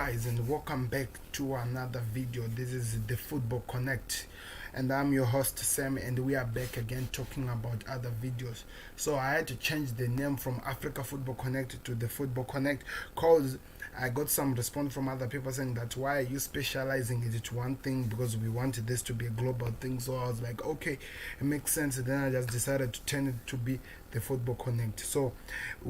guys, and welcome back to another video. This is the Football Connect, and I'm your host Sam, and we are back again talking about other videos. So I had to change the name from Africa Football Connect to the Football Connect because I got some response from other people saying that why are you specializing it to one thing, because we wanted this to be a global thing. So I was like, okay, it makes sense. And then I just decided to turn it to be the Football Connect. So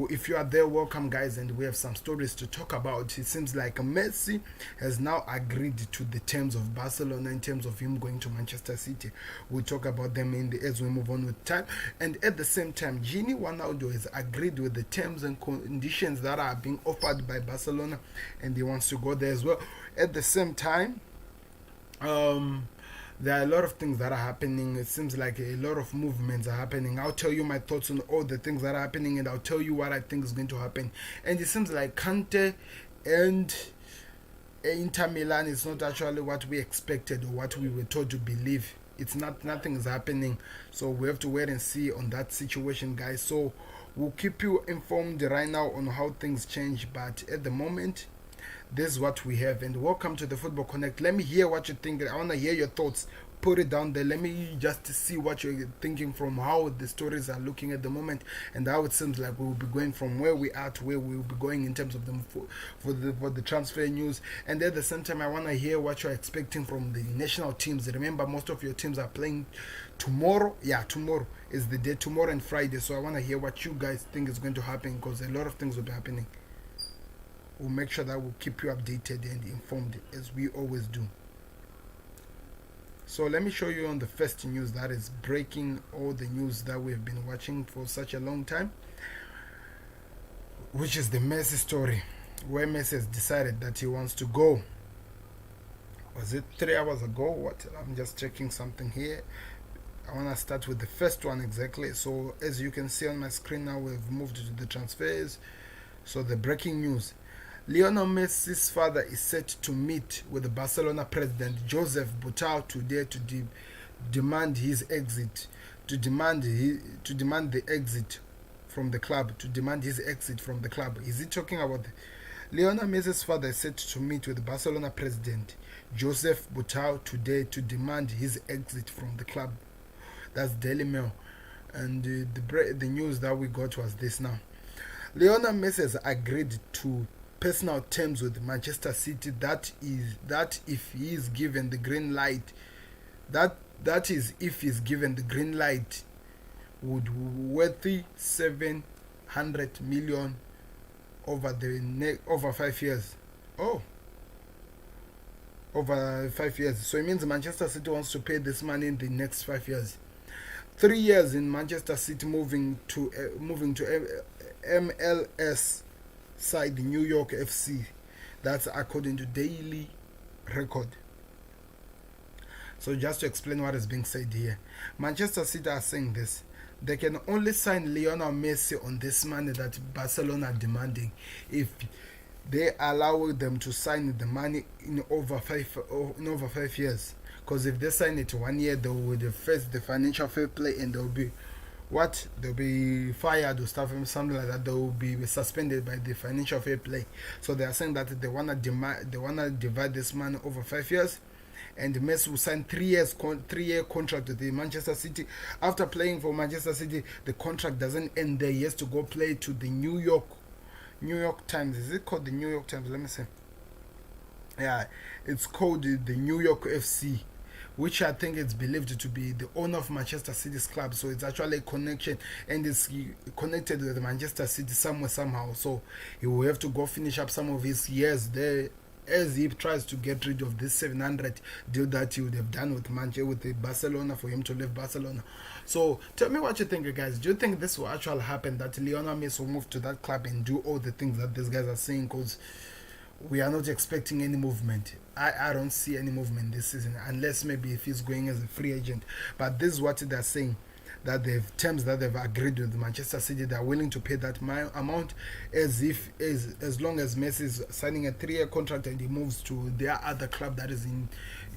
if you are there, welcome guys, and we have some stories to talk about. It seems like Messi has now agreed to the terms of Barcelona in terms of him going to Manchester City. We'll talk about them as we move on with time. And at the same time, Wijnaldum has agreed with the terms and conditions that are being offered by Barcelona, and he wants to go there as well. At the same time, there are a lot of things that are happening. It seems like a lot of movements are happening. I'll tell you my thoughts on all the things that are happening, and I'll tell you what I think is going to happen. And it seems like Kante and Inter Milan is not actually what we expected or what we were told to believe. It's not, nothing is happening. So we have to wait and see on that situation, guys. So we'll keep you informed right now on how things change, but at the moment, this is what we have. And welcome to the Football Connect. Let me hear what you think. I want to hear your thoughts. Put it down there. Let me just see what you're thinking from how the stories are looking at the moment, and how it seems like we will be going from where we are to where we will be going in terms of them for the transfer news. And at the same time, I want to hear what you're expecting from the national teams. Remember, most of your teams are playing tomorrow. Yeah, tomorrow is the day, tomorrow and Friday. So I want to hear what you guys think is going to happen, because a lot of things will be happening. We'll make sure that we'll keep you updated and informed as we always do. So let me show you on the first news that is breaking all the news that we've been watching for such a long time, which is the Messi story, where Messi has decided that he wants to go. Was it 3 hours ago? What? I'm just checking something here. I want to start with the first one exactly. So as you can see on my screen now, we've moved to the transfers. So the breaking news: Lionel Messi's father is set to meet with the Barcelona president Josep Borrell today to demand his exit, to demand the exit from the club, to demand his exit from the club. Is he talking about Lionel Messi's father is set to meet with the Barcelona president Josep Borrell today to demand his exit from the club? That's Daily Mail, and the news that we got was this now: Lionel Messi has agreed to personal terms with Manchester City that if he is given the green light, that is if he's given the green light, would worthy 700 million over 5 years. Oh, over 5 years. So it means Manchester City wants to pay this money in the next 5 years. 3 years in Manchester City, moving to MLS side New York FC. That's according to Daily Record. So just to explain what is being said here, Manchester City are saying this: they can only sign Lionel Messi on this money that Barcelona are demanding if they allow them to sign the money in over 5 years. Because if they sign it 1 year, they will face the financial fair play, and they'll be they'll be fired or stuff, something like that. They will be suspended by the financial fair play. So they are saying that they wanna divide this money over 5 years, and Messi will sign 3-year contract with the Manchester City. After playing for Manchester City, the contract doesn't end there. He has to go play to the New York Times. Is it called the New York Times? Let me see. Yeah, it's called the New York FC, which I think it's believed to be the owner of Manchester City's club. So it's actually a connection, and it's connected with Manchester City somehow. So he will have to go finish up some of his years there as he tries to get rid of this 700 deal that he would have done with Barcelona for him to leave Barcelona. So tell me what you think, guys. Do you think this will actually happen, that Lionel Messi will move to that club and do all the things that these guys are saying? Because we are not expecting any movement. I don't see any movement this season, unless maybe if he's going as a free agent. But this is what they're saying, that they've terms that they've agreed with Manchester City. They're willing to pay that amount as long as Messi is signing a 3-year contract and he moves to their other club that is in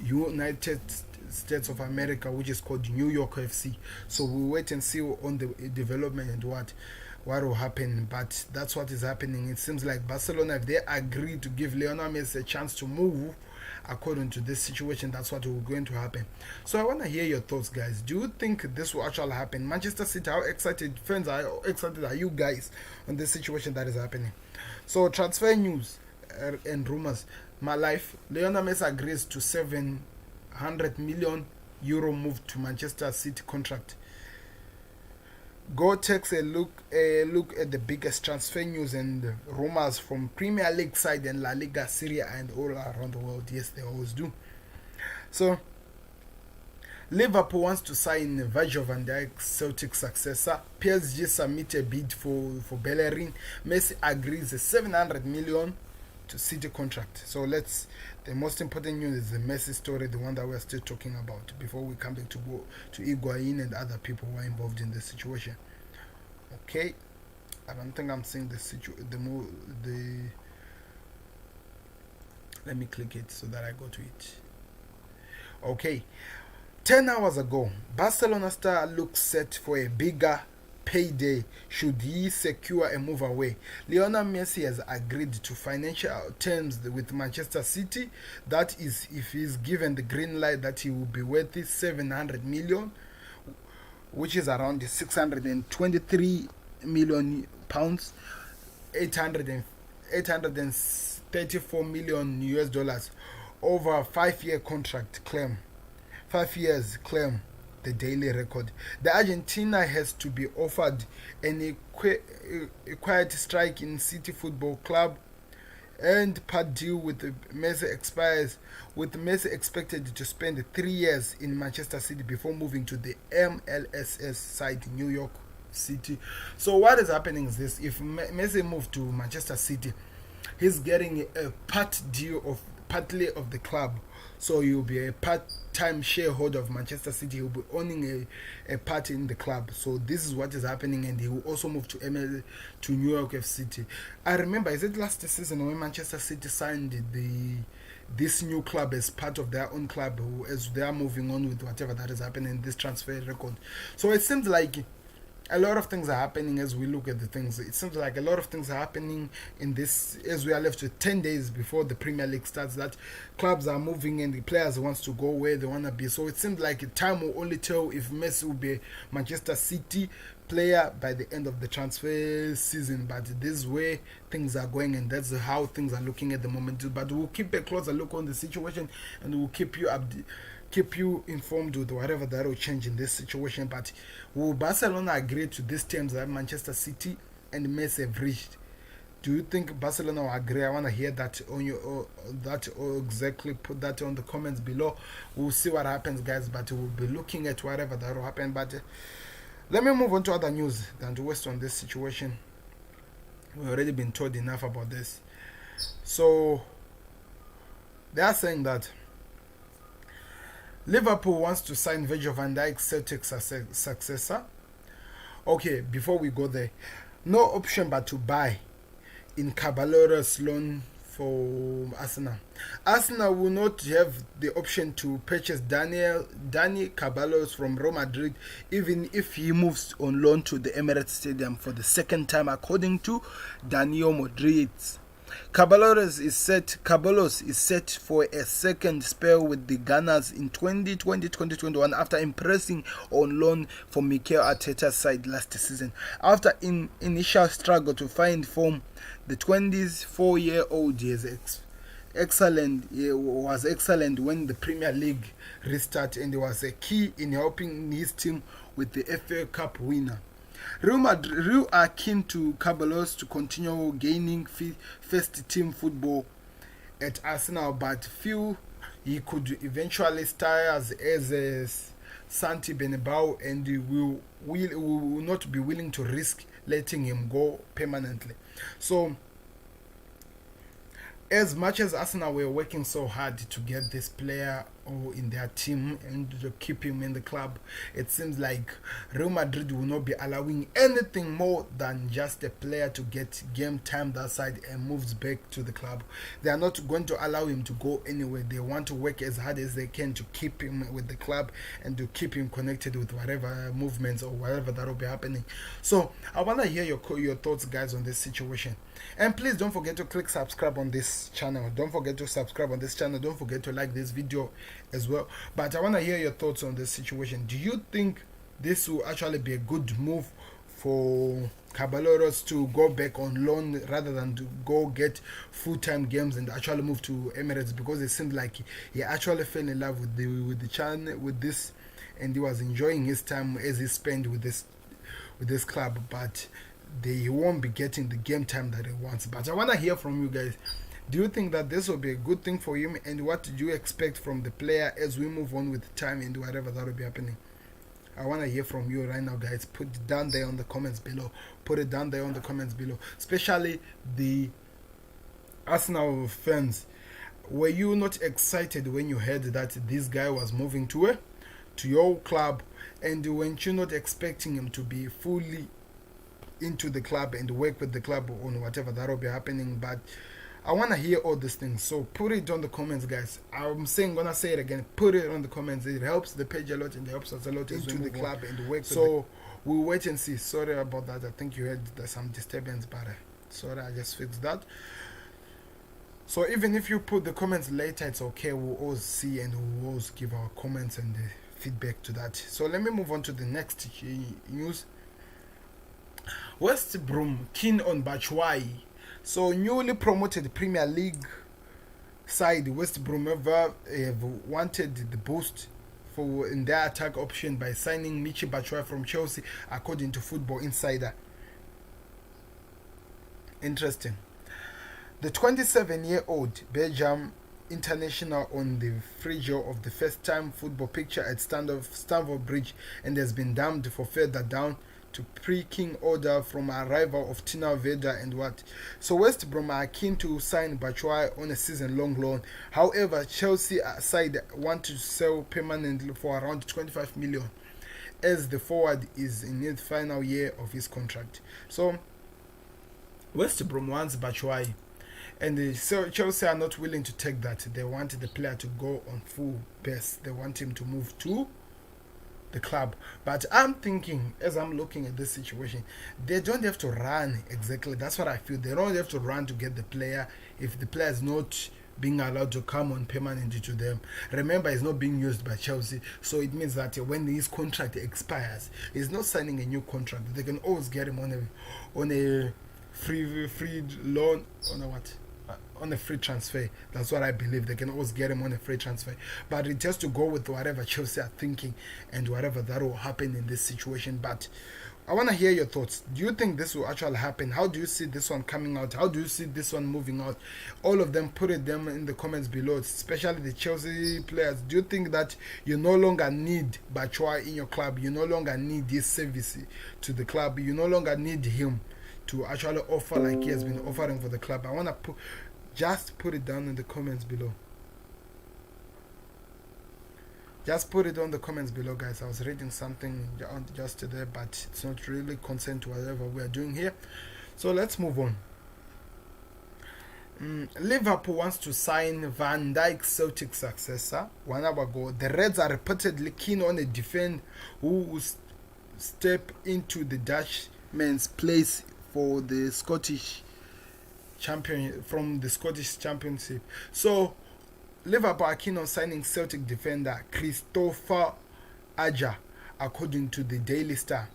United States of America, which is called New York FC. So we'll wait and see on the development and what. what will happen, but that's what is happening. It seems like Barcelona, if they agree to give Lionel Messi a chance to move according to this situation, that's what will going to happen. So I want to hear your thoughts, guys. Do you think this will actually happen? Manchester City, how excited fans are, how excited are you guys on this situation that is happening? So transfer news and rumors. My life, Lionel Messi agrees to 700 million euro move to Manchester City contract. Go takes a look at the biggest transfer news and rumors from Premier League side and La Liga, Serie A, and all around the world. Yes, they always do. So Liverpool wants to sign Virgil van Dijk's Celtic successor. PSG submit a bid for Bellerin. Messi agrees a 700 million to City contract. So the most important news is the Messi story, the one that we're still talking about, before we come back to go to Higuain and other people who are involved in this situation. Okay, I don't think I'm seeing let me click it so that I go to it. Okay, 10 hours ago, Barcelona star looks set for a bigger payday should he secure a move away. Lionel Messi has agreed to financial terms with Manchester City. That is, if he's given the green light, that he will be worth 700 million, which is around 623 million pounds, 834 million US dollars over a 5-year contract claim. 5 years claim the daily record. The Argentina has to be offered an quiet strike in City Football Club, and part deal with Messi expires, with Messi expected to spend 3 years in Manchester City before moving to the MLSS side, New York City. So what is happening is this: if Messi moves to Manchester City, he's getting a part deal of partly of the club. So you'll be a part-time shareholder of Manchester City. He'll be owning a part in the club. So this is what is happening, and he will also move to New York City. I remember, is it last season when Manchester City signed this new club as part of their own club, as they are moving on with whatever that is happening in this transfer record. So it seems like a lot of things are happening as we look at the things. It seems like a lot of things are happening in this, as we are left with 10 days before the Premier League starts, that clubs are moving and the players wants to go where they want to be. So it seems like time will only tell if Messi will be a Manchester City player by the end of the transfer season. But this is where things are going, and that's how things are looking at the moment. But we'll keep a closer look on the situation, and we'll keep you informed with whatever that will change in this situation. But will Barcelona agree to these terms that Manchester City and Messi have reached? Do you think Barcelona will agree? I want to hear that on your exactly. Put that on the comments below. We'll see what happens, guys. But we'll be looking at whatever that will happen. But let me move on to other news than to waste on this situation. We've already been told enough about this. So they are saying that Liverpool wants to sign Virgil van Dijk's Celtic successor. Okay, before we go there, no option but to buy in Caballero's loan for Arsenal. Arsenal will not have the option to purchase Dani Caballeros from Real Madrid, even if he moves on loan to the Emirates Stadium for the second time, according to Daniel Madrid. Caballeros is set for a second spell with the Gunners in 2020-2021 after impressing on loan for Mikel Arteta's side last season. After initial struggle to find form, the 24-year-old was excellent when the Premier League restarted, and was a key in helping his team with the FA Cup winner. Real are keen to Caballeros to continue gaining first-team football at Arsenal, but feel he could eventually start as a Santi Bernabeu, and will not be willing to risk letting him go permanently. So as much as Arsenal were working so hard to get this player or in their team and to keep him in the club, it seems like Real Madrid will not be allowing anything more than just a player to get game time that side and moves back to the club. They are not going to allow him to go anywhere. They want to work as hard as they can to keep him with the club and to keep him connected with whatever movements or whatever that will be happening. So I want to hear your thoughts, guys, on this situation. And please don't forget to click subscribe on this channel. Don't forget to subscribe on this channel. Don't forget to like this video as well. But I want to hear your thoughts on this situation. Do you think this will actually be a good move for Caballeros to go back on loan rather than to go get full-time games and actually move to Emirates? Because it seemed like he actually fell in love with the channel, with this, and he was enjoying his time as he spent with this club, but he won't be getting the game time that he wants. But I want to hear from you guys. Do you think that this will be a good thing for him, and what do you expect from the player as we move on with time and whatever that will be happening? I want to hear from you right now, guys. Put it down there on the comments below. Put it down there on the comments below, especially the Arsenal fans. Were you not excited when you heard that this guy was moving to your club, and weren't you not expecting him to be fully into the club and work with the club on whatever that will be happening? But I want to hear all these things, so put it on the comments, guys. Gonna say it again. Put it on the comments. It helps the page a lot and it helps us a lot into the club and work. So we'll wait and see. Sorry about that. I think you heard there's some disturbance, but sorry, I just fixed that. So even if you put the comments later, it's okay. We'll always see and we'll always give our comments and feedback to that. So let me move on to the next news. West Brom keen on Batshuayi. So newly promoted Premier League side West Brom have wanted the boost in their attack option by signing Michy Batshuayi from Chelsea, according to Football Insider. Interesting. The 27-year-old Belgium international on the fringe of the first-time football picture at Stamford Bridge and has been damned for further down to pre-king order from arrival of Tina Veda and what. So West Brom are keen to sign Batshuayi on a season-long loan. However, Chelsea side want to sell permanently for around 25 million as the forward is in his final year of his contract. So West Brom wants Batshuayi, and so Chelsea are not willing to take that. They want the player to go on full best. They want him to move to the club. But I'm thinking, as I'm looking at this situation, they don't have to run exactly. That's what I feel. They don't have to run to get the player if the player is not being allowed to come on permanently to them. Remember, he's not being used by Chelsea, so it means that when his contract expires, he's not signing a new contract. They can always get him on a free loan, on a free transfer. That's what I believe. They can always get him on a free transfer, but it has to go with whatever Chelsea are thinking and whatever that will happen in this situation. But I want to hear your thoughts. Do you think this will actually happen? How do you see this one coming out? How do you see this one moving out? All of them, put them in the comments below, especially the Chelsea players. Do you think that you no longer need Batshuayi in your club? You no longer need his service to the club? You no longer need him to actually offer like he has been offering for the club? I want to just put it down in the comments below. Just put it on the comments below, guys. I was reading something just today, but it's not really concerned to whatever we are doing here. So let's move on. Liverpool wants to sign Van Dijk's Celtic successor 1 hour ago. The Reds are reportedly keen on a defender who will step into the Dutchman's place for the Scottish Championship. So Liverpool are keen on signing Celtic defender Christopher Aja, according to the Daily Star.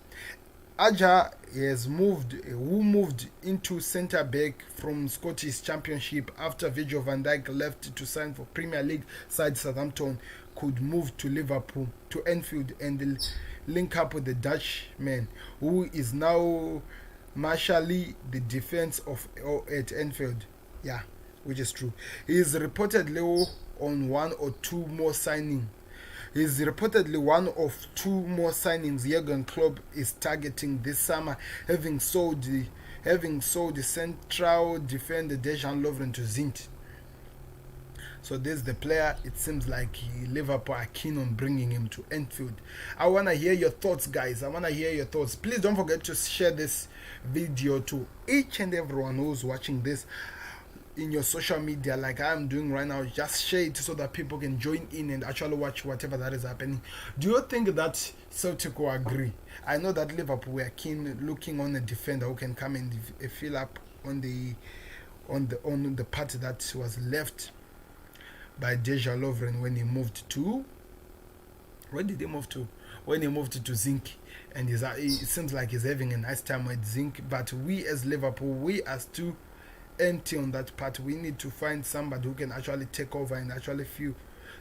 Aja who moved into centre back from Scottish Championship after Virgil van Dijk left to sign for Premier League side Southampton, could move to Liverpool, to Anfield, and link up with the Dutchman, who is now marshalling the defense at Anfield. Yeah, which is true. He is reportedly on one or two more signings. He is reportedly one of two more signings Jurgen Klopp is targeting this summer, having sold the central defender Dejan Lovren to Zenit. So this is the player. It seems like Liverpool are keen on bringing him to Anfield. I want to hear your thoughts, guys. I want to hear your thoughts. Please don't forget to share this video to each and everyone who's watching this in your social media like I'm doing right now. Just share it so that people can join in and actually watch whatever that is happening. Do you think that Celtic will agree? I know that Liverpool were keen looking on a defender who can come and fill up on the part that was left by Dejan Lovren when he moved to, where did he move to? When he moved to Zinc, and it seems like he's having a nice time with Zinc. But we as Liverpool, we are still empty on that part. We need to find somebody who can actually take over and actually fill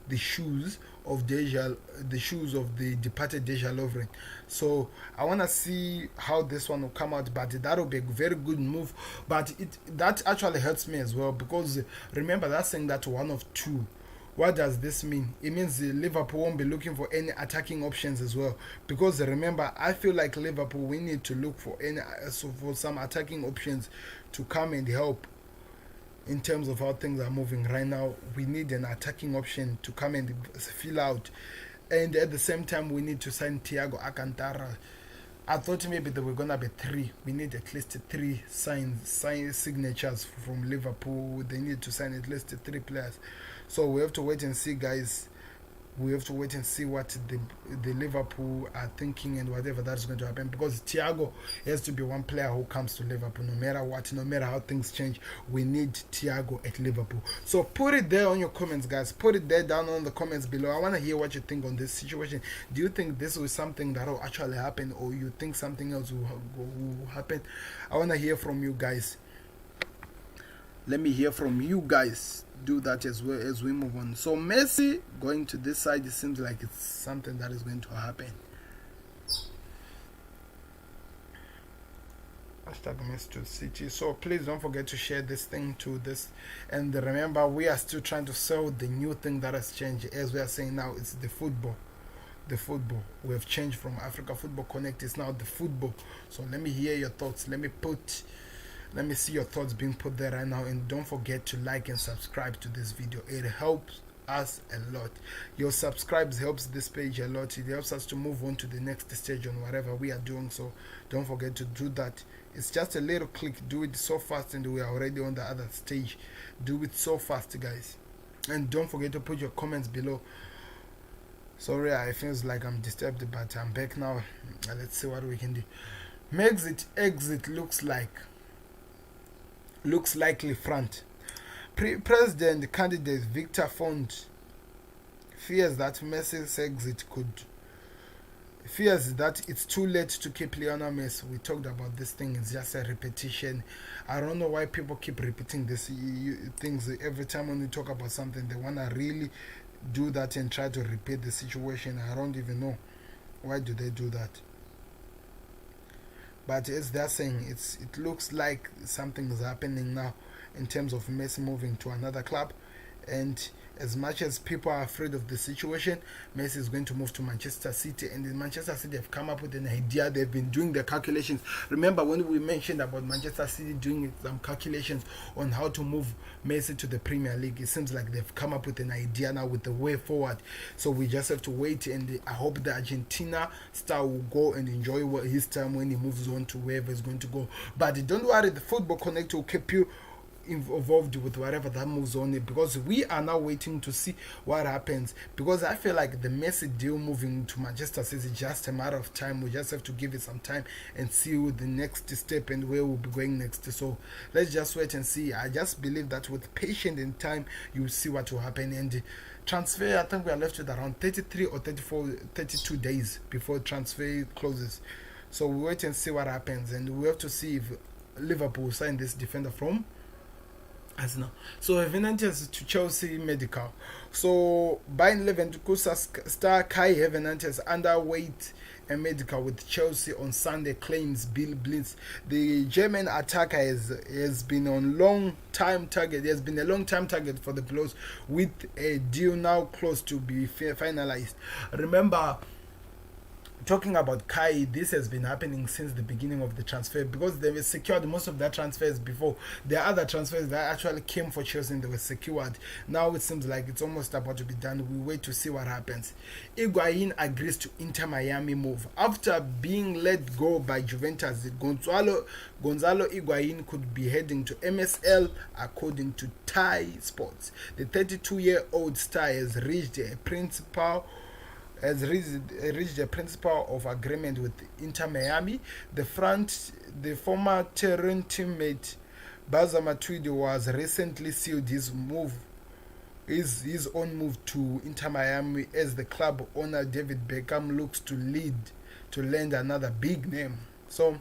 the shoes of the shoes of the departed Dejan Lovren. So I want to see how this one will come out, but that will be a very good move. But that actually hurts me as well, because remember that's saying that one of two. What does this mean? It means Liverpool won't be looking for any attacking options as well. Because remember, I feel like Liverpool, we need to look for some attacking options to come and help in terms of how things are moving right now. We need an attacking option to come and fill out. And at the same time, we need to sign Thiago Alcantara. I thought maybe there were going to be 3. We need at least 3 signatures from Liverpool. They need to sign at least 3 players. So we have to wait and see, guys. We have to wait and see what the Liverpool are thinking and whatever that's going to happen, because Thiago has to be one player who comes to Liverpool no matter what, no matter how things change. We need Thiago at Liverpool. So put it there on your comments, guys. Put it there down on the comments below. I want to hear what you think on this situation. Do you think this is something that will actually happen, or you think something else will happen? I want to hear from you guys. Let me hear from you guys. Do that as well as we move on. So Messi going to this side, it seems like it's something that is going to happen. Hashtag Messi to City. So please don't forget to share this thing to this. And remember, we are still trying to sell the new thing that has changed. As we are saying now, it's the football. The football. We have changed from Africa Football Connect. It's now the football. So let me hear your thoughts. Let me see your thoughts being put there right now. And don't forget to like and subscribe to this video. It helps us a lot. Your subscribes helps this page a lot. It helps us to move on to the next stage on whatever we are doing. So don't forget to do that. It's just a little click. Do it so fast and we are already on the other stage. Do it so fast, guys. And don't forget to put your comments below. Sorry, I feels like I'm disturbed, but I'm back now. Let's see what we can do. Exit looks likely front. President candidate Victor Font fears that Messi's exit fears that it's too late to keep Lionel Messi. We talked about this thing. It's just a repetition. I don't know why people keep repeating this things every time when we talk about something. They want to really do that and try to repeat the situation. I don't even know why do they do that. But as they're saying, it looks like something is happening now in terms of Messi moving to another club. And as much as people are afraid of the situation, Messi is going to move to Manchester City. And in Manchester City, they've come up with an idea. They've been doing their calculations. Remember when we mentioned about Manchester City doing some calculations on how to move Messi to the Premier League? It seems like they've come up with an idea now with the way forward. So we just have to wait, and I hope the Argentina star will go and enjoy his time when he moves on to wherever he's going to go. But don't worry, the Football Connect will keep you involved with whatever that moves on, because we are now waiting to see what happens, because I feel like the Messi deal moving to Manchester City is just a matter of time. We just have to give it some time and see the next step and where we'll be going next. So let's just wait and see. I just believe that with patience and time, you'll see what will happen. And transfer, I think we are left with around 33 or 32 days before transfer closes. So we wait and see what happens, and we have to see if Liverpool sign this defender from Arsenal. So Hernandez to Chelsea medical. So Bayern Leverkusen star Kai Hernandez underweight and medical with Chelsea on Sunday, claims Bill Blitz. The German attacker has been on long time target. He has been a long time target for the Blues, with a deal now close to be finalized. Remember, talking about Kai, this has been happening since the beginning of the transfer because they were secured most of their transfers before. There are other transfers that actually came for Chelsea and they were secured. Now it seems like it's almost about to be done. We wait to see what happens. Higuain agrees to Inter Miami move. After being let go by Juventus, Gonzalo Higuain could be heading to MSL according to Thai Sports. The 32-year-old star has reached a principle of agreement with Inter Miami. The former Turin teammate Baza Matuidi was recently sealed his own move to Inter Miami as the club owner David Beckham looks to land another big name. So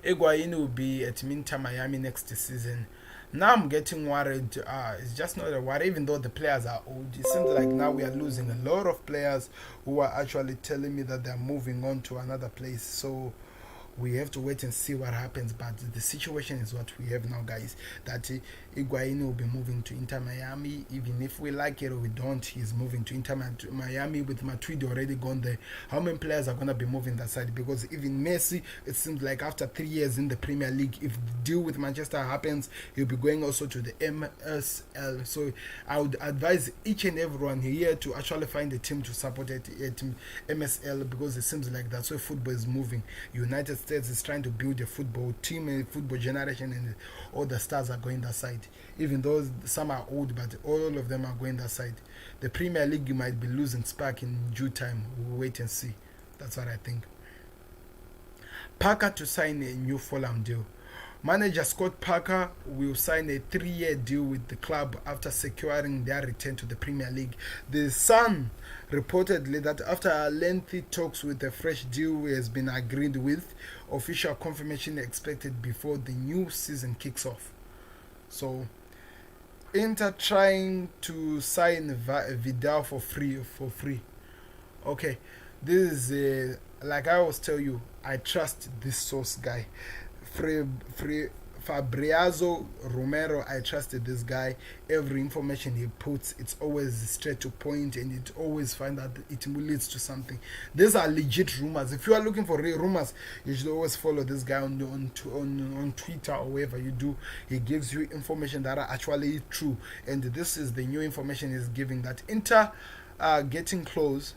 Higuain will be at Inter Miami next season. Now I'm getting worried. It's just not a worry, even though the players are old. It seems like now we are losing a lot of players who are actually telling me that they're moving on to another place. So we have to wait and see what happens, but the situation is what we have now, guys, that Higuain will be moving to Inter Miami. Even if we like it or we don't, he's moving to Inter Miami with Matuidi already gone there. How many players are going to be moving that side? Because even Messi, it seems like after 3 years in the Premier League, if the deal with Manchester happens, he'll be going also to the MSL. So I would advise each and everyone here to actually find a team to support at MSL, because it seems like that's where football is moving. United States is trying to build a football team, a football generation, and all the stars are going that side. Even though some are old, but all of them are going that side. The Premier League might be losing spark in due time. We'll wait and see. That's what I think. Parker to sign a new Fulham deal. Manager Scott Parker will sign a 3-year deal with the club after securing their return to the Premier League. The Sun reportedly that after lengthy talks with a fresh deal has been agreed with, official confirmation expected before the new season kicks off. So Inter trying to sign Vidal for free. Okay, this is like I always tell you, I trust this source guy. Fabriazo Romero, I trusted this guy. Every information he puts, it's always straight to point, and it always find that it leads to something. These are legit rumors. If you are looking for real rumors, you should always follow this guy on Twitter or wherever you do. He gives you information that are actually true, and this is the new information he's giving, that Inter are getting close.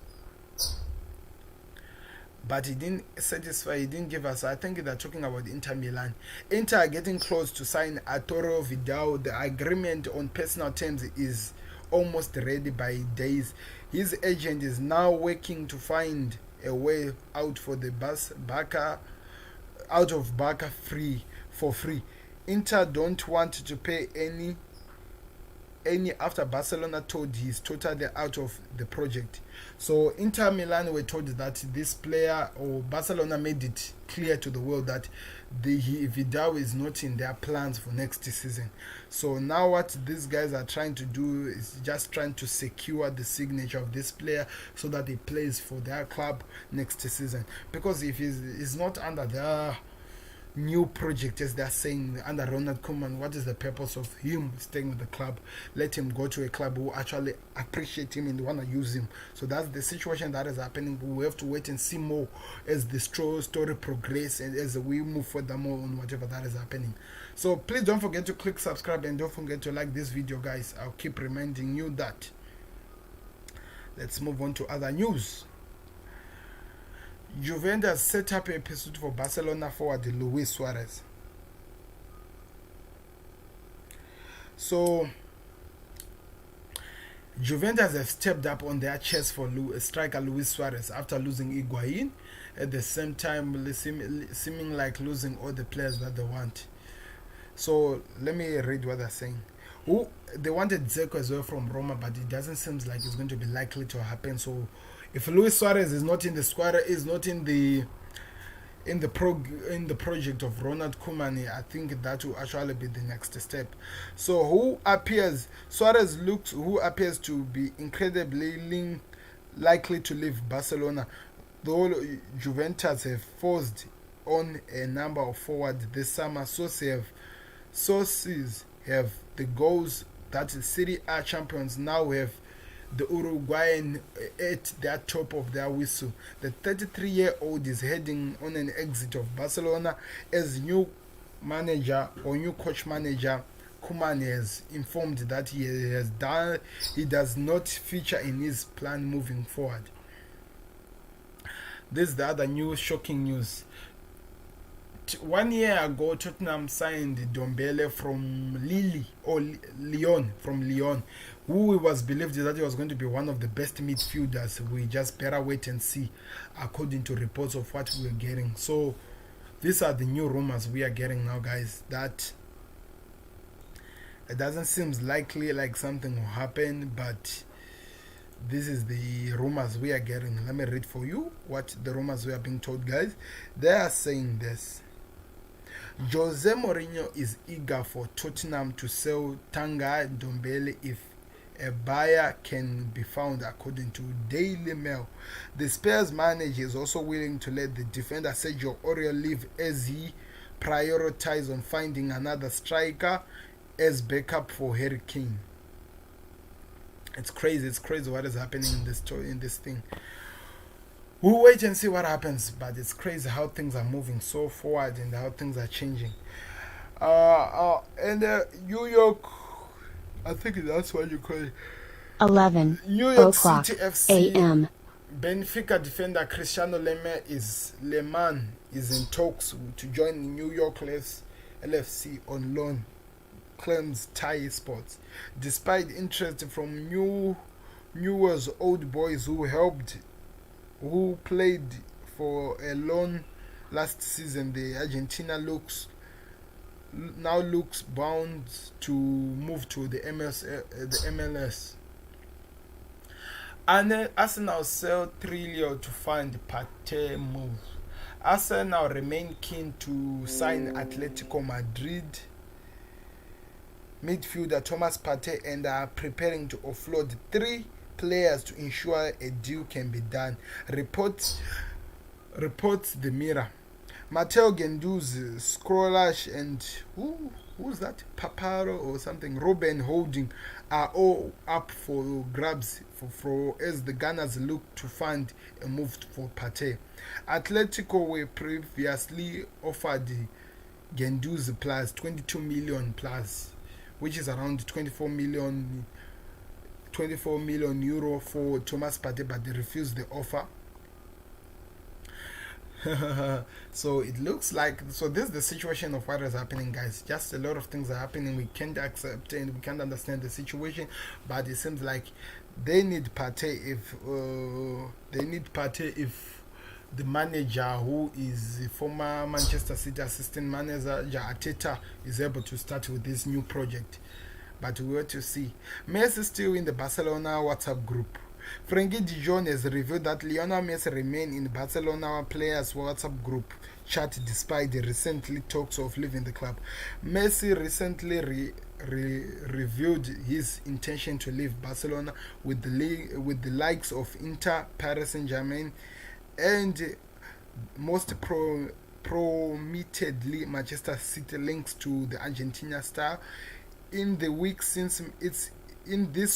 But he didn't satisfy, he didn't give us. I think they're talking about Inter Milan. Inter are getting close to sign Arturo Vidal. The agreement on personal terms is almost ready by days. His agent is now working to find a way out for the Barca, out of Barca for free. Inter don't want to pay any after Barcelona told he's totally out of the project. So Inter Milan were told that this player, or Barcelona made it clear to the world that Vidal is not in their plans for next season. So now what these guys are trying to do is just trying to secure the signature of this player so that he plays for their club next season. Because if he's not under their new project, as they're saying, under Ronald Koeman, what is the purpose of him staying with the club? Let him go to a club who actually appreciate him and want to use him. So that's the situation that is happening. We have to wait and see more as the story progresses and as we move further more on whatever that is happening. So please don't forget to click subscribe and don't forget to like this video, guys. I'll keep reminding you that. Let's move on to other news. Juventus set up a pursuit for Barcelona forward Luis Suarez. So Juventus have stepped up on their chest for striker Luis Suarez after losing Higuain, at the same time seeming like losing all the players that they want. So let me read what they're saying. They wanted Dzeko as well from Roma, but it doesn't seem like it's going to be likely to happen. So if Luis Suarez is not in the squad, is not in the project of Ronald Koeman, I think that will actually be the next step. So Suarez who appears to be incredibly likely to leave Barcelona, though Juventus have forced on a number of forwards this summer. Sources have the goals that Serie A champions now have the Uruguayan at their top of their whistle. The 33-year-old is heading on an exit of Barcelona as new manager or new coach manager Koeman has informed that he does not feature in his plan moving forward. This is the other news, shocking news. 1 year ago, Tottenham signed Ndombele from Lyon, who was believed that he was going to be one of the best midfielders. We just better wait and see, according to reports of what we are getting. So these are the new rumors we are getting now, guys, that it doesn't seem likely like something will happen, but this is the rumors we are getting. Let me read for you what the rumors we are being told, guys. They are saying this: Jose Mourinho is eager for Tottenham to sell Tanga Ndombele if a buyer can be found, according to Daily Mail. The Spurs manager is also willing to let the defender Sergio Aurier leave as he prioritizes on finding another striker as backup for Harry Kane. It's crazy what is happening in this thing. We'll wait and see what happens, but it's crazy how things are moving so forward and how things are changing. And New York, I think that's what you call it. 11 New York o'clock City FC a.m. Benfica defender Cristiano Leman is in talks to join New York LFC on loan, claims Thai Sports. Despite interest from Newell's old boys who played for a loan last season, the Argentina now looks bound to move to the MLS. And Arsenal sell Trilio to fund Partey move. Arsenal remain keen to sign Atletico Madrid midfielder Thomas Partey and are preparing to offload 3 players to ensure a deal can be done. Reports the Mirror. Matteo Guendouzi, Scrollash, and who's that? Paparo or something? Robin Holding are all up for grabs as the Gunners look to fund a move for Partey. Atletico were previously offered Guendouzi plus 22 million plus, which is around 24 million euro for Thomas Partey, but they refused the offer. So it looks like, so this is the situation of what is happening, guys. Just a lot of things are happening. We can't accept and we can't understand the situation, but it seems like they need Partey if the manager, who is the former Manchester City assistant manager Arteta, is able to start with this new project. But we were to see. Messi is still in the Barcelona WhatsApp group. Frenkie de Jong has revealed that Lionel Messi remain in Barcelona players WhatsApp group chat despite the recently talks of leaving the club. Messi recently revealed his intention to leave Barcelona with the likes of Inter, Paris Saint-Germain, and most prominently Manchester City links to the Argentina star. In this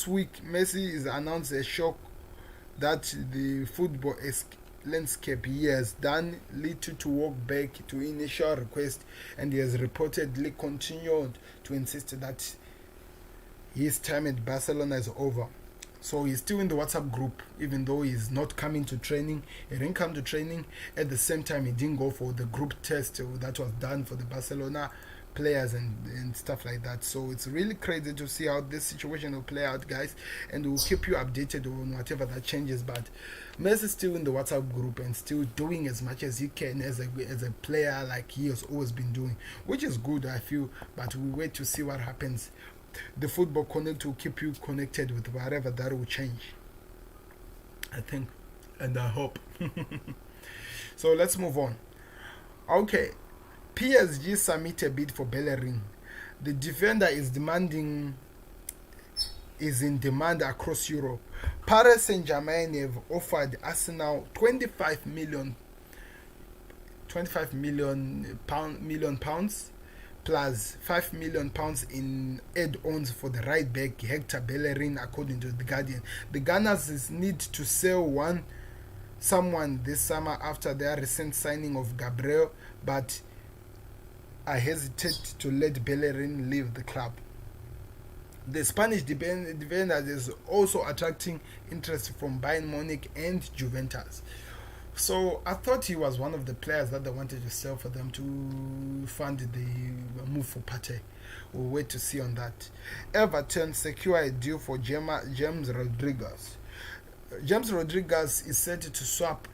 week, Messi is announced a shock that the football landscape he has done lead to walk back to initial request, and he has reportedly continued to insist that his time at Barcelona is over. So he's still in the WhatsApp group, even though he's not coming to training. He didn't come to training. At the same time, he didn't go for the group test that was done for the Barcelona players and stuff like that. So it's really crazy to see how this situation will play out, guys, and we'll keep you updated on whatever that changes. But Messi is still in the WhatsApp group and still doing as much as he can as a player, like he has always been doing, which is good, I feel. But we wait to see what happens. The Football Connect will keep you connected with whatever that will change, I think, and I hope. So let's move on. Okay, PSG submit a bid for Bellerin. The defender is in demand across Europe. Paris Saint-Germain have offered Arsenal 25 million pounds plus £5 million in add-ons for the right back Hector Bellerin, according to The Guardian. The Gunners need to sell someone this summer after their recent signing of Gabriel, but I hesitate to let Bellerin leave the club. The Spanish defender is also attracting interest from Bayern Munich and Juventus. So I thought he was one of the players that they wanted to sell for them to fund the move for Partey. We'll wait to see on that. Everton secure a deal for James Rodriguez. James Rodriguez is set to swap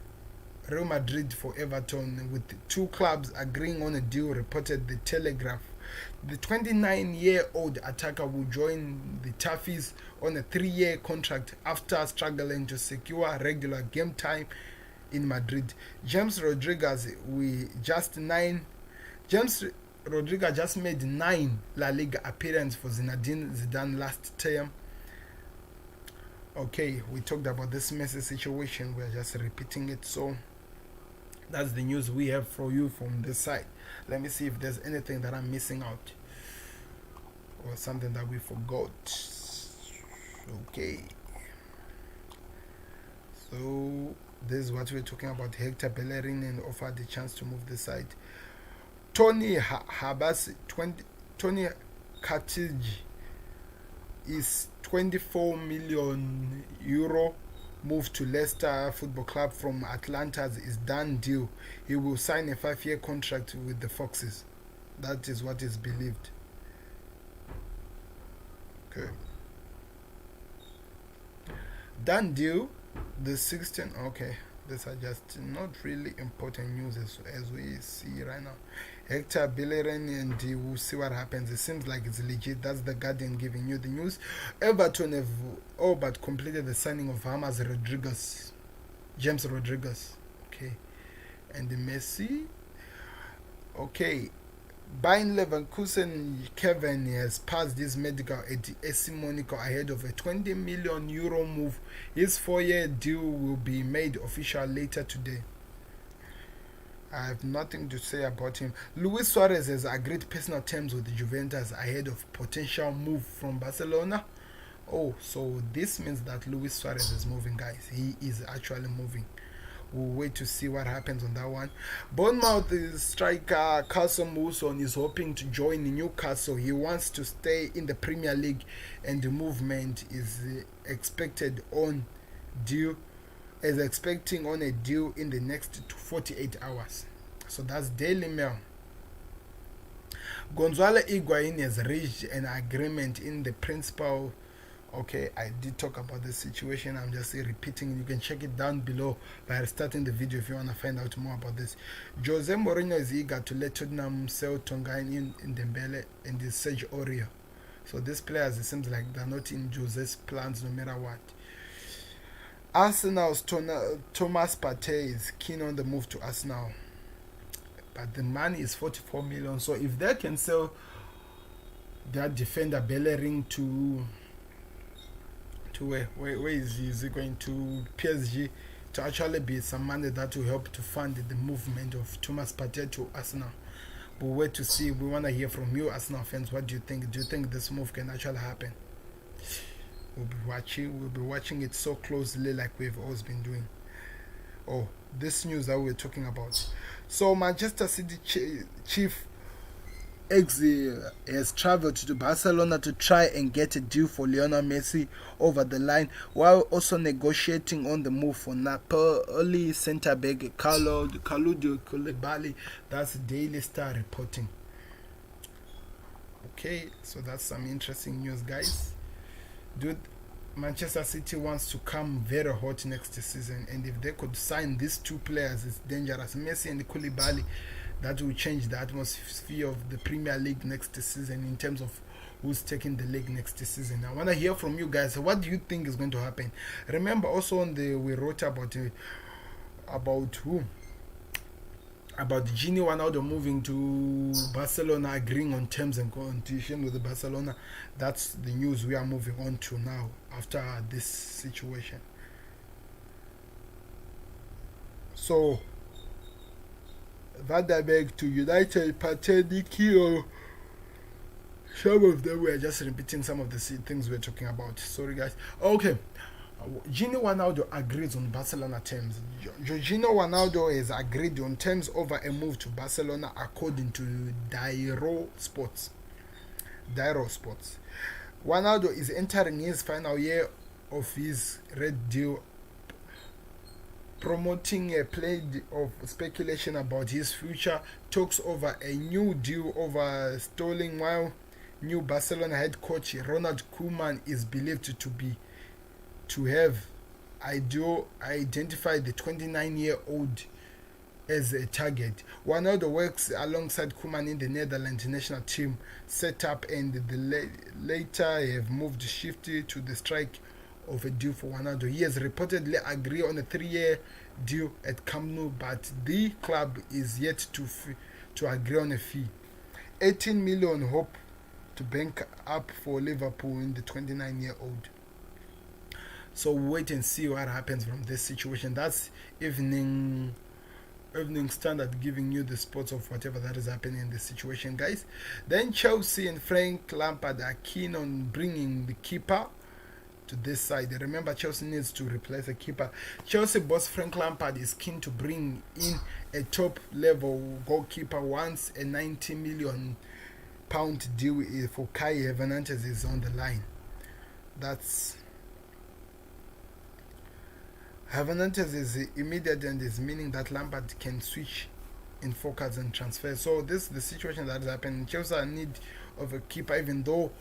Real Madrid for Everton, with two clubs agreeing on a deal, reported The Telegraph. The 29-year-old attacker will join the Toffees on a 3-year contract after struggling to secure regular game time in Madrid. James Rodriguez just made 9 La Liga appearances for Zinedine Zidane last term. Okay, we talked about this Messi situation. We're just repeating it. So that's the news we have for you from this side. Let me see if there's anything that I'm missing out or something that we forgot. Okay, so this is what we're talking about. Hector Bellerin and offered the chance to move the side. Tony Cartigi is €24 million move to Leicester Football Club from Atlanta's is done deal. He will sign a 5-year contract with the Foxes. That is what is believed. Okay. Done deal. The 16. Okay. These are just not really important news as we see right now. Hector Bellerin, and we'll see what happens. It seems like it's legit. That's The Guardian giving you the news. Everton have all but completed the signing of James Rodriguez. Okay. And the Messi. Okay. Bayern Leverkusen Kevin has passed his medical at AC Monaco ahead of a €20 million move. His 4-year deal will be made official later today. I have nothing to say about him. Luis Suarez has agreed personal terms with Juventus ahead of potential move from Barcelona. Oh, so this means that Luis Suarez is moving, guys. He is actually moving. We'll wait to see what happens on that one. Bournemouth striker Carson Wilson is hoping to join Newcastle. He wants to stay in the Premier League, and the movement is expecting on a deal in the next 48 hours. So that's Daily Mail. Gonzalo Higuain has reached an agreement in the principal. Okay, I did talk about this situation. I'm just repeating. You can check it down below by starting the video if you want to find out more about this. Jose Mourinho is eager to let Tottenham sell Tongan in Dembele and Serge Aurier. So these players, it seems like they're not in Jose's plans no matter what. Arsenal's Thomas Partey is keen on the move to Arsenal, but the money is 44 million. So if they can sell that defender Bellerin to where is he going to? PSG, to actually be some money that will help to fund the movement of Thomas Partey to Arsenal. We'll wait to see. We want to hear from you, Arsenal fans. What do you think? Do you think this move can actually happen? We'll be watching it so closely like we've always been doing. Oh, this news that we're talking about. So Manchester City chief has traveled to Barcelona to try and get a deal for Lionel Messi over the line, while also negotiating on the move for Napoli centre back Kalidou Koulibaly. That's Daily Star reporting. Okay, so that's some interesting news, guys. Dude, Manchester City wants to come very hot next season, and if they could sign these two players, it's dangerous. Messi and Koulibaly. That will change the atmosphere of the Premier League next season in terms of who's taking the league next season. I want to hear from you guys. What do you think is going to happen? Remember, also we wrote about who? About Gini Wijnaldum moving to Barcelona, agreeing on terms and conditions with the Barcelona. That's the news we are moving on to now after this situation. So Van der Beek to United, Partey, Some of them were just repeating some of the things we're talking about. Sorry, guys. Okay. Gino Wijnaldum agrees on Barcelona terms. Gino Wijnaldum has agreed on terms over a move to Barcelona, according to Dairo Sports. Wijnaldum is entering his final year of his red deal, promoting a plague of speculation about his future. Talks over a new deal over stalling, while new Barcelona head coach Ronald Koeman is believed to have identified the 29-year-old as a target. Wijnaldum works alongside Koeman in the Netherlands national team setup, and the later have moved shifted to the strike of a deal for Wijnaldum. He has reportedly agreed on a 3-year deal at Camp Nou, but the club is yet to agree on a fee. 18 million hope to bank up for Liverpool in the 29-year-old. So wait and see what happens from this situation. That's Evening Standard giving you the spots of whatever that is happening in this situation, guys. Then Chelsea and Frank Lampard are keen on bringing the keeper to this side. Remember, Chelsea needs to replace a keeper. Chelsea boss Frank Lampard is keen to bring in a top level goalkeeper once a £90 million deal for Kai Havertz is on the line. That's Havertz is immediate, and is meaning that Lampard can switch in focus and transfer. So this is the situation that is happening. Chelsea are in need of a keeper, even though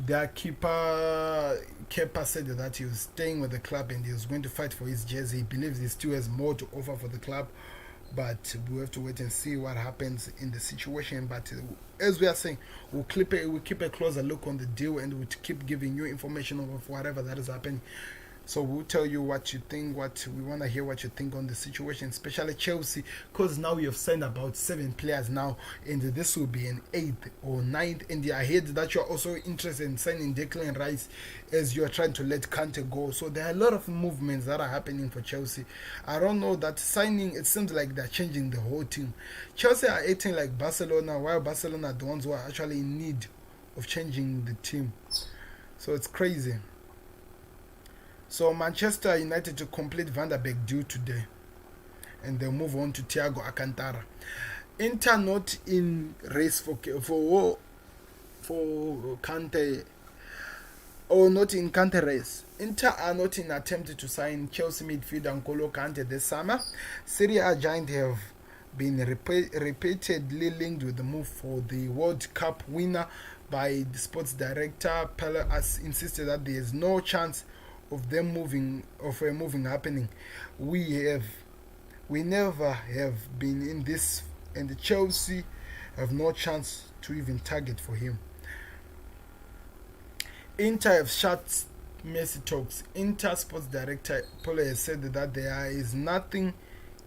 their keeper Kepa said that he was staying with the club and he was going to fight for his jersey. He believes he still has more to offer for the club, but we have to wait and see what happens in the situation. But as we are saying, we'll keep a closer look on the deal, and we'll keep giving you information of whatever that is happening. So we'll tell you what you think, what we want to hear what you think on the situation, especially Chelsea, because now we have signed about 7 players now, and this will be an 8th or 9th. And I heard that you're also interested in signing Declan Rice as you're trying to let Kante go. So there are a lot of movements that are happening for Chelsea. I don't know that signing, it seems like they're changing the whole team. Chelsea are acting like Barcelona, while Barcelona are the ones who are actually in need of changing the team. So it's crazy. So Manchester United to complete Van der Beek deal today, and they'll move on to Thiago Alcantara. Inter not in race for Kante, or not in Kante race. Inter are not in attempt to sign Chelsea midfielder N'Golo Kante this summer. Serie A giant have been repeatedly linked with the move for the World Cup winner, by the sports director. Pele has insisted that there is no chance of them moving happening. We never have been in this, and the Chelsea have no chance to even target for him. Inter have shut Messi talks. Inter sports director Pele has said that there is nothing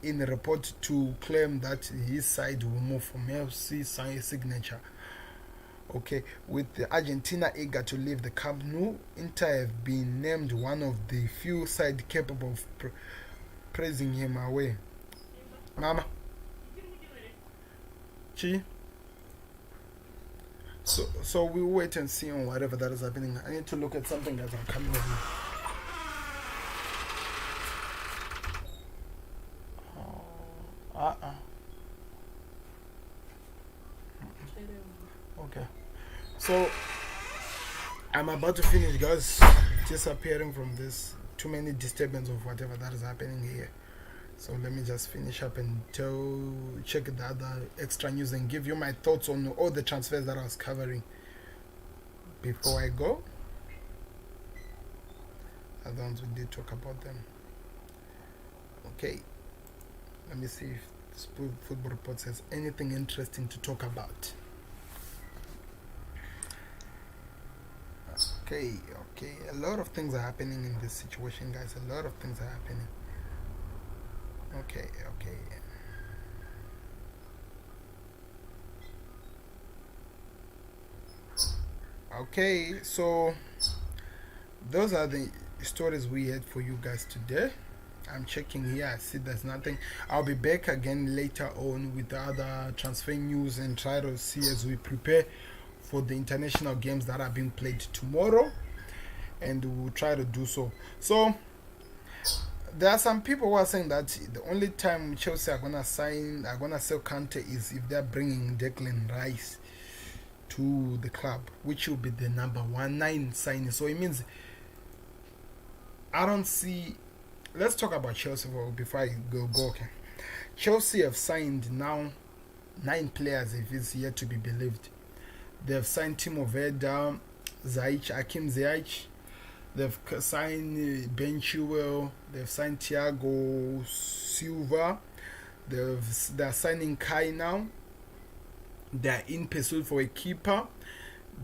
in the report to claim that his side will move for Messi's signature. Okay, with the Argentina eager to leave the Camp Nou, Inter have been named one of the few sides capable of praising him away. Mama. Chi. So we wait and see on whatever that is happening. I need to look at something as I'm coming over. Okay, so I'm about to finish, guys. Disappearing from this, too many disturbance of whatever that is happening here. So let me just finish up and check the other extra news and give you my thoughts on all the transfers that I was covering before I go. Other ones we did talk about them. Okay, let me see if Football Report has anything interesting to talk about. Okay, a lot of things are happening in this situation, guys. A lot of things are happening. Okay, so those are the stories we had for you guys today. I'm checking here, I see there's nothing. I'll be back again later on with the other transfer news and try to see as we prepare for the international games that are being played tomorrow, and we will try to do so. So there are some people who are saying that the only time Chelsea are gonna sell Kante is if they're bringing Declan Rice to the club, which will be the number 19 signing. So it means I don't see. Let's talk about Chelsea before I go. Okay, Chelsea have signed now 9 players, if it's yet to be believed. They have signed Timo Werner, Hakim Ziyech. They've signed Ben Chilwell. They've signed Thiago Silva. They're signing Kai now. They're in pursuit for a keeper.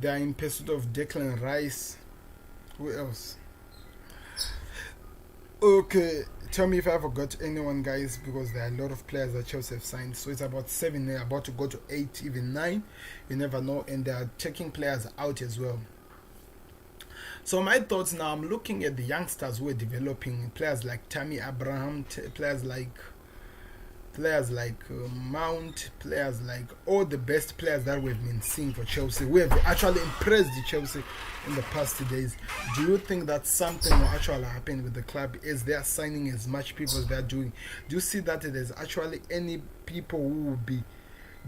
They're in pursuit of Declan Rice. Who else? Okay, tell me if I forgot anyone, guys, because there are a lot of players that Chelsea have signed. So it's about 7, they're about to go to 8, even 9. You never know. And they're checking players out as well. So my thoughts now, I'm looking at the youngsters who are developing, players like Tammy Abraham, players like Mount, players like all the best players that we've been seeing for Chelsea. We have actually impressed Chelsea in the past days. Do you think that something will actually happen with the club as they are signing as much people as they are doing? Do you see that there's actually any people who will be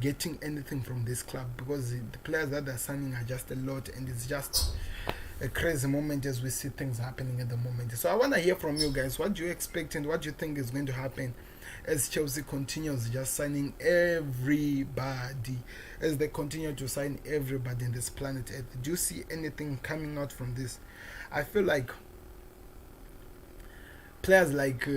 getting anything from this club? Because the players that they're signing are just a lot, and it's just a crazy moment as we see things happening at the moment. So I want to hear from you guys. What do you expect and what do you think is going to happen as Chelsea continues just signing everybody, as they continue to sign everybody in this planet Earth? Do you see anything coming out from this? I feel like players like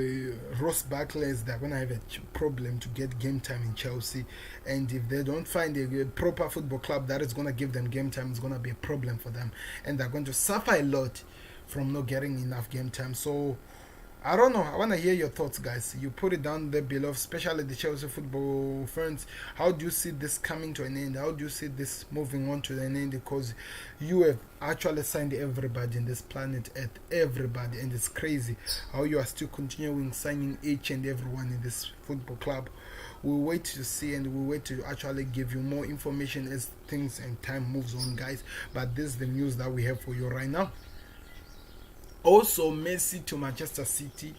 Ross Barkley, they're going to have a problem to get game time in Chelsea, and if they don't find a proper football club that is going to give them game time, it's going to be a problem for them, and they're going to suffer a lot from not getting enough game time. So I don't know. I want to hear your thoughts, guys. You put it down there below, especially the Chelsea football fans. How do you see this coming to an end? How do you see this moving on to an end? Because you have actually signed everybody in this planet Earth, everybody, and it's crazy how you are still continuing signing each and everyone in this football club. We'll wait to see, and we'll wait to actually give you more information as things and time moves on, guys. But this is the news that we have for you right now. Also, Messi to Manchester City.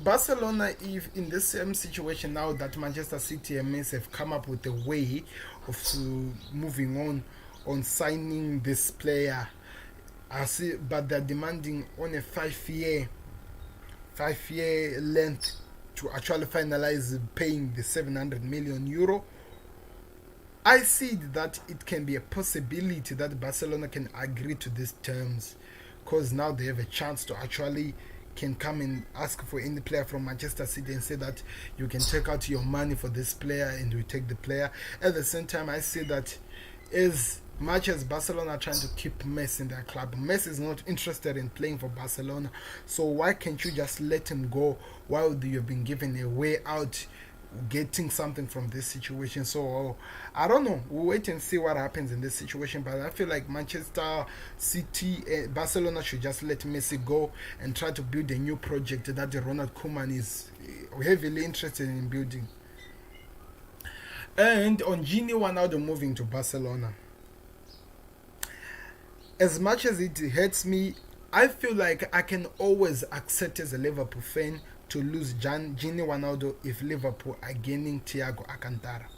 Barcelona, if in the same situation now that Manchester City and Messi have come up with a way of moving on signing this player, but they're demanding on a 5-year length to actually finalize paying the 700 million euro. I see that it can be a possibility that Barcelona can agree to these terms, because now they have a chance to actually can come and ask for any player from Manchester City and say that you can take out your money for this player and we take the player. At the same time, I see that as much as Barcelona are trying to keep Messi in their club, Messi is not interested in playing for Barcelona. So why can't you just let him go while you've been given a way out, getting something from this situation? So I don't know, we'll wait and see what happens in this situation, but I feel like Manchester City, Barcelona should just let Messi go and try to build a new project that Ronald Koeman is heavily interested in building. And on Wijnaldum moving to Barcelona, as much as it hurts me, I feel like I can always accept as a Liverpool fan to lose Wijnaldum if Liverpool are gaining Thiago Alcantara.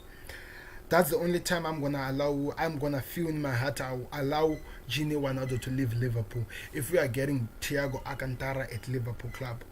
That's the only time I'm gonna feel in my heart I'll allow Wijnaldum to leave Liverpool. If we are getting Thiago Alcantara at Liverpool club,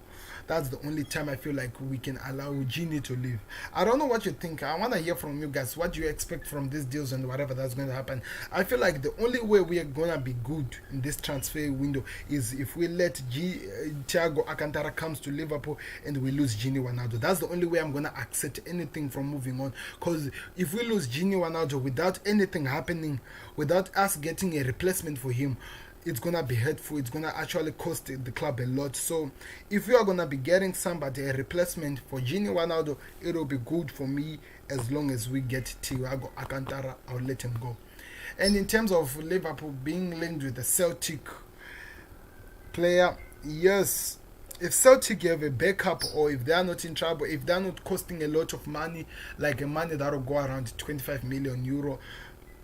that's the only time I feel like we can allow Gini to leave. I don't know what you think. I want to hear from you guys. What do you expect from these deals and whatever that's going to happen? I feel like the only way we are going to be good in this transfer window is if we let Thiago Alcantara comes to Liverpool and we lose Wijnaldum. That's the only way I'm going to accept anything from moving on. Because if we lose Wijnaldum without anything happening, without us getting a replacement for him, it's gonna be hurtful. It's gonna actually cost the club a lot. So if we are gonna be getting somebody a replacement for Wijnaldum, it'll be good for me. As long as we get Thiago Alcantara, I'll let him go. And in terms of Liverpool being linked with the Celtic player, yes, if Celtic have a backup, or if they are not in trouble, if they are not costing a lot of money, like a money that will go around 25 million euro,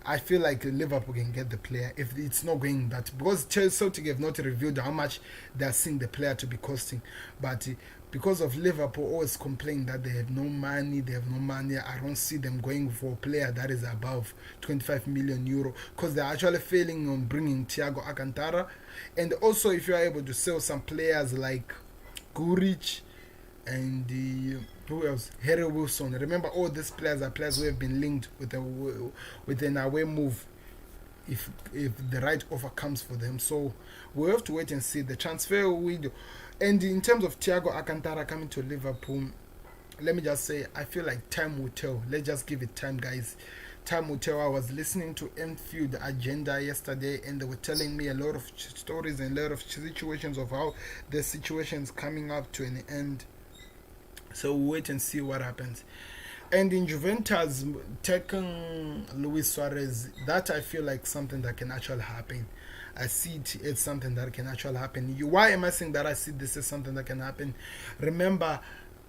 I feel like Liverpool can get the player if it's not going that, because Celtic have not revealed how much they are seeing the player to be costing, but because of Liverpool always complain that they have no money, I don't see them going for a player that is above 25 million euro, because they're actually failing on bringing Thiago Alcantara, and also if you are able to sell some players like Gurich and who else? Harry Wilson. Remember, all these players are players who have been linked with an away move if the right offer comes for them. So we have to wait and see the transfer window. And in terms of Thiago Alcantara coming to Liverpool, let me just say I feel like time will tell. Let's just give it time, guys. Time will tell. I was listening to Enfield Agenda yesterday, and they were telling me a lot of stories and a lot of situations of how the situation is coming up to an end. So we'll wait and see what happens. And in Juventus, taking Luis Suarez, that I feel like something that can actually happen. I see it's something that can actually happen. Why am I saying that I see this as something that can happen? Remember,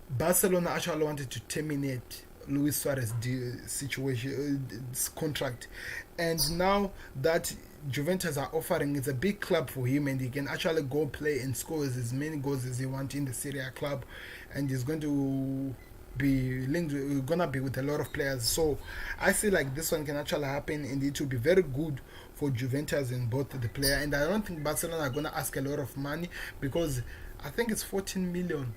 Barcelona actually wanted to terminate Luis Suarez contract, and now that Juventus are offering, it's a big club for him, and he can actually go play and score as many goals as he wants in the Serie A club, and he's going to be linked, gonna be with a lot of players. So I feel like this one can actually happen, and it will be very good for Juventus and both the player. And I don't think Barcelona are gonna ask a lot of money, because I think it's 14 million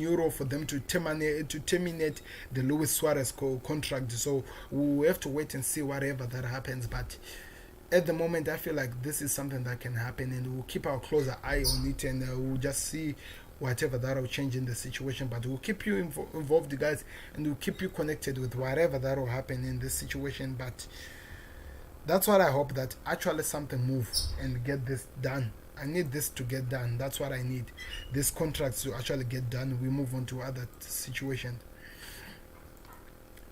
euro for them to terminate the Luis Suarez contract. So we'll have to wait and see whatever that happens. But at the moment, I feel like this is something that can happen, and we'll keep our closer eye on it, and we'll just see whatever that will change in the situation. But we'll keep you involved, guys, and we'll keep you connected with whatever that will happen in this situation. But that's what I hope, that actually something move and get this done. I need this to get done. That's what I need. This contracts to actually get done. We move on to other situations.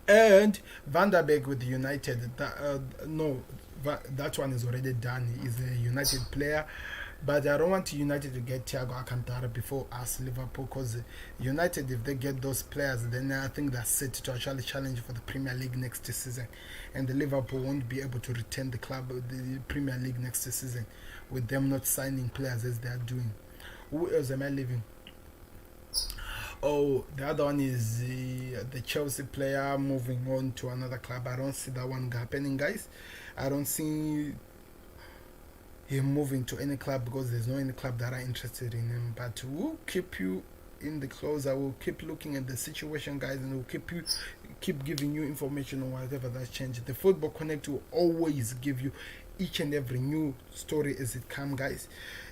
And Van der Beek with United. That one is already done. He's a United player. But I don't want United to get Thiago Alcantara before us, Liverpool, because United, if they get those players, then I think they're set to actually challenge for the Premier League next season. And the Liverpool won't be able to retain the Premier League next season, with them not signing players as they are doing. Who else am I leaving? Oh, the other one is the Chelsea player moving on to another club. I don't see that one happening, guys. I don't see him moving to any club, because there's no any club that are interested in him. But we'll keep you in the closer. We'll keep looking at the situation, guys, and we'll keep giving you information on whatever that's changed. The Football Connect will always give you each and every new story as it comes, guys.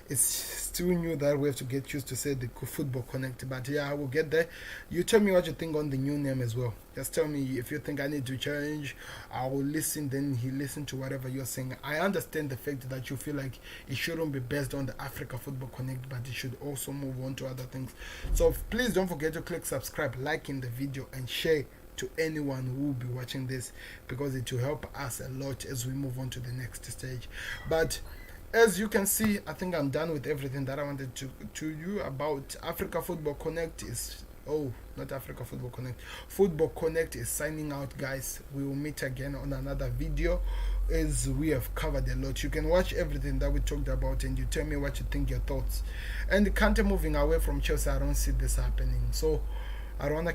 It's still new that we have to get used to say the Football Connect, but yeah, I will get there. You tell me what you think on the new name as well. Just tell me if you think I need to change. I will listen, then he listen to whatever you're saying. I understand the fact that you feel like it shouldn't be based on the Africa Football Connect, but it should also move on to other things. So please don't forget to click subscribe, like in the video, and share to anyone who will be watching this, because it will help us a lot as we move on to the next stage. But as you can see, I think I'm done with everything that I wanted to you about Africa Football Connect. Not Africa Football Connect. Football Connect is signing out, guys. We will meet again on another video, as we have covered a lot. You can watch everything that we talked about, and you tell me what you think, your thoughts. And Kante moving away from Chelsea, I don't see this happening. So I don't want to